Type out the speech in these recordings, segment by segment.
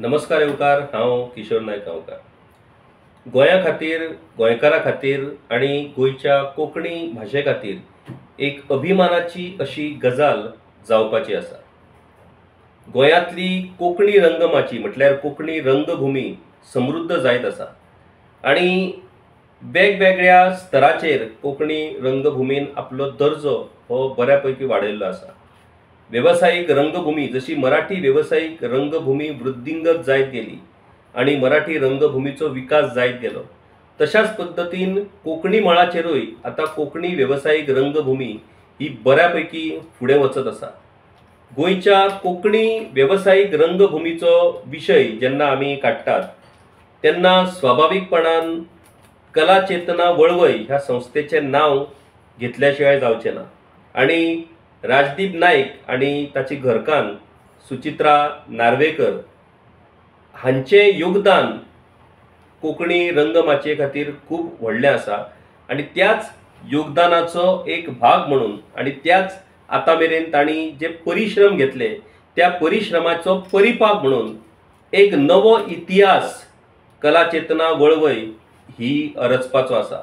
नमस्कार येवकार, हांव किशोर नायक गांवकार. गोंया खातीर, गोंयकारा खातीर आणि गोंयच्या कोंकणी भाशे खातीर एक अभिमानाची अशी गजाल जावपाची आसा. गोंयांतली कोंकणी रंगमाची म्हटल्यार कोंकणी रंगभूमी समृद्ध जायत आसा आणि वेगवेगळ्या स्तराचेर कोंकणी रंगभुमीन आपलो दर्जो हो बऱ्यापैकी वाडयल्लो आसा. व्यावसायिक रंगभूमी जशी मराठी व्यावसायिक रंगभूमी वृद्धिंगत जायत गेली आणि मराठी रंगभूमीचो विकास जायत गेलो, तशाच पद्धतीन कोंकणी मळाचेरूय आता कोंकणी व्यावसायिक रंगभूमी ही बऱ्यापैकी फुडें वचत आसा. गोंयच्या कोंकणी व्यावसायिक रंगभूमीचो विशय जेन्ना आमी काडटात तेन्ना स्वाभाविकपणान कला चेतना वळवय ह्या संस्थेचें नांव घेतल्या शिवाय जावचें ना. आणि राजदीप नाईक आणि ताची घरकान्न सुचित्रा नार्वेकर हांचे योगदान कोंकणी रंगमाचे खातीर खूब व्हडलें आसा आणि त्याच योगदानाचो एक भाग म्हणून आणि त्याच आतां मेरेन तांणी जे परिश्रम घेतले त्या परिश्रमाचो परिपाक म्हणून एक नवो इतिहास कला चेतना वळवय ही रचपाचो आसा.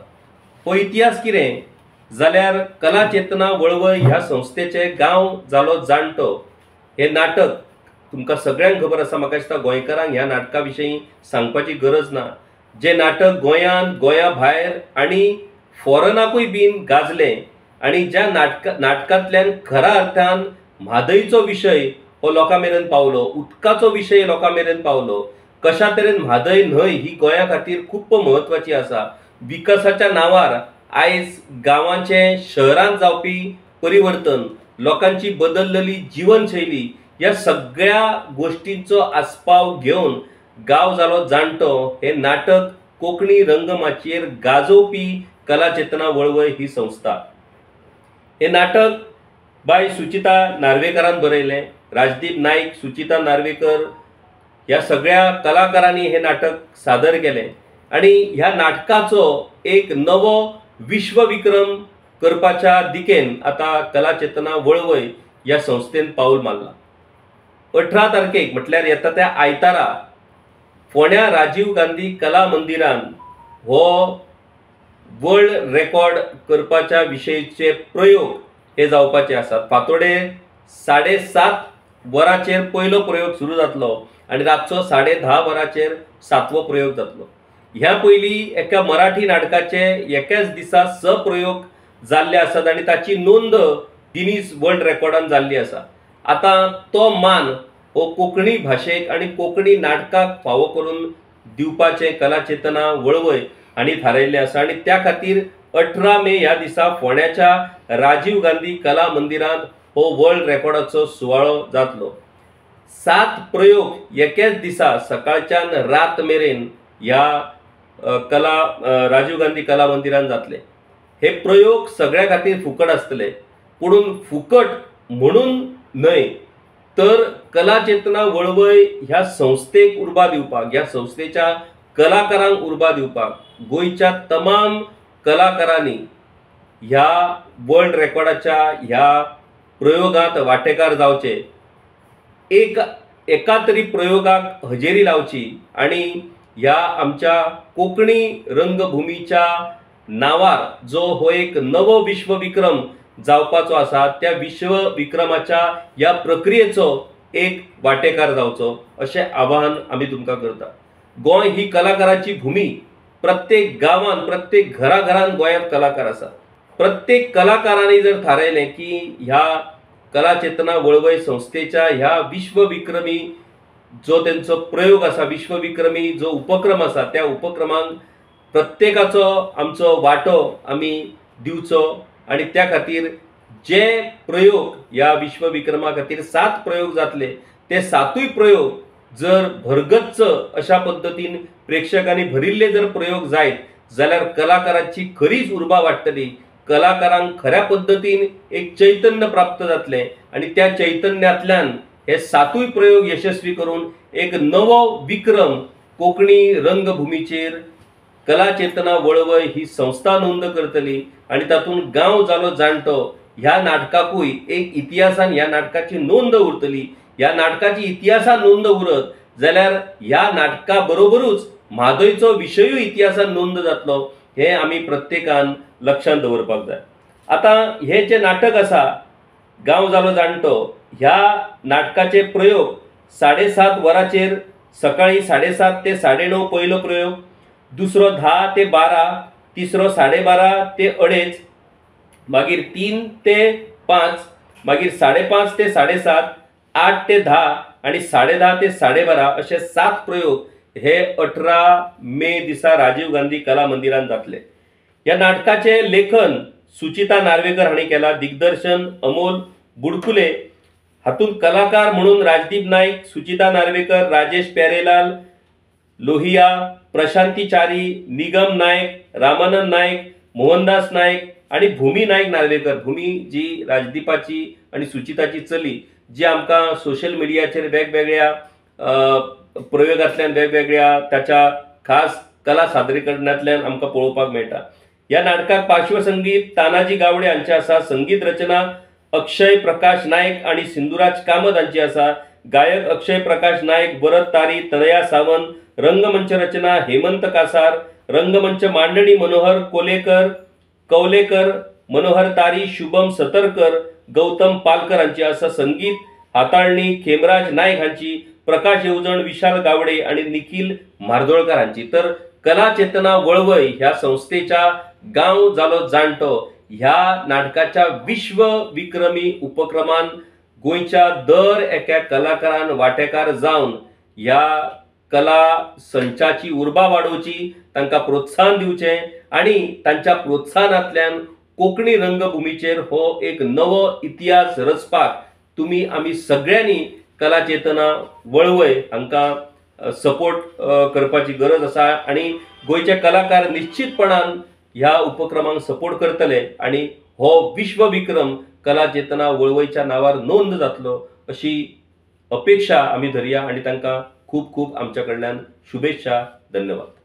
हो इतिहास कितें जाल्यार कला चेतना वळवय ह्या संस्थेचे गांव जालो जाणटो हे नाटक तुमकां सगळ्यांक खबर आसा. म्हाका दिसता गोंयकारांक ह्या नाटका विशीं सांगपाची गरज ना. जे नाटक गोंयांत, गोंया भायर आणि फॉरेनाकूय बीन गाजलें आणि ज्या नाटकांतल्यान खऱ्या अर्थान म्हादयचो विशय हो लोकां मेरेन पावलो, उदकाचो विशय लोकां मेरेन पावलो. कशा तरेन म्हादय न्हंय ही गोंया खातीर खूब म्हत्वाची आसा. विकासाच्या नांवार आयज गांवांचे शहरांत जावपी परिवर्तन, लोकांची बदललेली जीवनशैली ह्या सगळ्या गोष्टींचो आस्पाव घेवन गांव जालो जाणटो हे नाटक कोंकणी रंगमाचयेर गाजोवपी कला चेतना वळवय ही संस्था. हे नाटक बाय सुचिता नार्वेकरान बरयलें. राजदीप नाईक, सुचिता नार्वेकर ह्या सगळ्या कलाकारांनी हे नाटक सादर केलें आणि ह्या नाटकाचो एक नवो विश्वविक्रम करपाच्या दिकेन आता कला चेतना वळवय ह्या संस्थेन पाऊल मारला. 18 तारखेक म्हटल्यार येता त्या आयतारा फोंड्या राजीव गांधी कला मंदिरान हो वर्ल्ड रेकॉर्ड करपाच्या विशयीचे प्रयोग हे जावपाचे आसात. फांतोडे 7:30 वरांचेर पयलो प्रयोग सुरू जातलो आणि रातचो 10:30 वरांचेर 7वो प्रयोग जातलो. ह्या पयलीं एका मराठी नाटकाचे एकाच दिसा 6 प्रयोग जाल्ले आसात आणि ताची नोंद गिनीज वर्ल्ड रेकॉर्डान जाल्ली आसा. आता तो मान हो कोंकणी भाशेक आणि कोंकणी नाटकाक फावो करून दिवपाचे कला चेतना वळवय हांणी थारायल्लें आसा आणि त्या खातीर 18 मे ह्या दिसा फोंड्याच्या राजीव गांधी कला मंदिरांत हो वर्ल्ड रेकॉर्डाचो सुवाळो जातलो. 7 प्रयोग एकाच दिसा सकाळच्यान रात मेरेन ह्या राजीव गांधी कला मंदिरान जातले. हे प्रयोग सगळ्या खातीर फुकट आसतले, पूण फुकट म्हणून न्हय तर कला चेतना वळवय ह्या संस्थेक उर्बा दिवपाक, ह्या संस्थेच्या कलाकारांक उर्बा दिवपाक गोंयच्या तमाम कलाकारांनी ह्या वर्ल्ड रेकॉर्डाच्या ह्या प्रयोगांत वांटेकार जावचे. एका तरी प्रयोगाक हजेरी लावची आणि ह्या आमच्या कोंकणी रंगभूमीच्या नांवार जो हो एक नवो विश्वविक्रम जावपाचो आसा त्या विश्वविक्रमाच्या ह्या प्रक्रियेचो एक वांटेकार जावचो अशें आवाहन आमी तुमकां करता. गोंय ही कलाकाराची भूमी. प्रत्येक गांवांत, प्रत्येक घराघरांत गोंयांत कलाकार आसा. प्रत्येक कलाकारांनी जर थारायलें की ह्या कला चेतना वळवय संस्थेच्या ह्या विश्वविक्रमी जो त्यांचो प्रयोग आसा, विश्वविक्रमी जो उपक्रम आसा त्या उपक्रमांक प्रत्येकाचो आमचो वांटो आमी दिवचो आणि त्या खातीर जे प्रयोग ह्या विश्वविक्रमा खातीर 7 प्रयोग जातले ते 7य प्रयोग जर भरगच्च अशा पद्धतीन प्रेक्षकांनी भरिल्ले जर प्रयोग जायत जाल्यार कलाकाराची खरीच उर्बा वाडटली. कलाकारांक खऱ्या पद्धतीन एक चैतन्य प्राप्त जातले आणि त्या चैतन्यातल्यान हे 7य प्रयोग यशस्वी करून एक नवो विक्रम कोंकणी रंगभूमीचेर कला चेतना वळवय ही संस्था नोंद करतली आणि तातूंत गांव जालो जाणटो ह्या नाटकाकूय एक इतिहासान ह्या नाटकाची नोंद उरतली. ह्या नाटकाची इतिहासान नोंद उरत जाल्यार ह्या नाटका बरोबरूच म्हादयचो विशयूय इतिहासान नोंद जातलो हे आमी प्रत्येकान लक्षांत दवरपाक जाय। आता हे जे नाटक आसा गांव जालो जाणटो, ह्या नाटकाचे प्रयोग 7:30 वरांचेर सकाळी 7:30 ते 9:30 पयलो प्रयोग, दुसरो 10 ते 12, तिसरो 12:30 ते 2:30, मागीर 3 ते 5, मागीर 5:30 ते 7:30, 8 ते 10 आणि 10:30 ते 12:30 असे 7 प्रयोग हे 18 मे दिसा राजीव गांधी कला मंदिरात जातले। या नाटकाचे लेखन सुचिता नार्वेकर हांणी केला, दिग्दर्शन अमोल बुडकुले, हातून कलाकार म्हणून राजदीप नाईक, सुचिता नार्वेकर, राजेश प्यारेलाल लोहिया, प्रशांती चारी, निगम नायक, रामानंद नायक, मोहनदास नायक आणि भूमी नायक नार्वेकर। भूमी जी राजदीपाची आणि सुचिताची चली, जी आमकां सोशल मिडियाचेर वेगवेगळ्या प्रयोगांतल्यान वेगवेगळ्या त्याच्या खास कला सादरीकरणांतल्यान आमकां पळोवपाक मेळटा। या नाटकाक पार्श्वसंगीत तानाजी गावडे हांचे आसा, संगीत रचना अक्षय प्रकाश नायक आणि सिंधुराज कामत हांची आसा, गायक अक्षय प्रकाश नायक, भरत तारी, तनया सावंत, रंगमंच रचना हेमंत कासार, रंगमंच मांडणी मनोहर कौलेकर, मनोहर तारी, शुभम सतरकर, गौतम पालकर हांची आसा, संगीत हाताळणी खेमराज नायक हांची, प्रकाश येवजण, विशाल गावडे आणि निखिल म्हार्दोळकर हांची। तर कला चेतना वळवय ह्या संस्थेच्या गांव जालो जाणटो ह्या नाटकाच्या विश्व विक्रमी उपक्रमान गोंयच्या दर एका कलाकारान वांटेकार जावन ह्या कला संचाची उर्बा वाडोवची, तांकां प्रोत्साहन दिवचें आणि तांच्या प्रोत्साहनांतल्यान कोंकणी रंगभुमीचेर हो एक नवो इतिहास रचपाक तुमी आमी सगळ्यांनी कला चेतना वळवय हांकां सपोर्ट करपाची गरज आसा आणि गोंयचे कलाकार निश्चितपणान ह्या उपक्रमांक सपोर्ट करतले आणि हो विश्व विक्रम कला चेतना वळवयच्या नावार नोंद जातलो अशी अपेक्षा आमी धरया आणि तांकां खूब खूब आमच्या कडल्यान शुभेच्छा। धन्यवाद।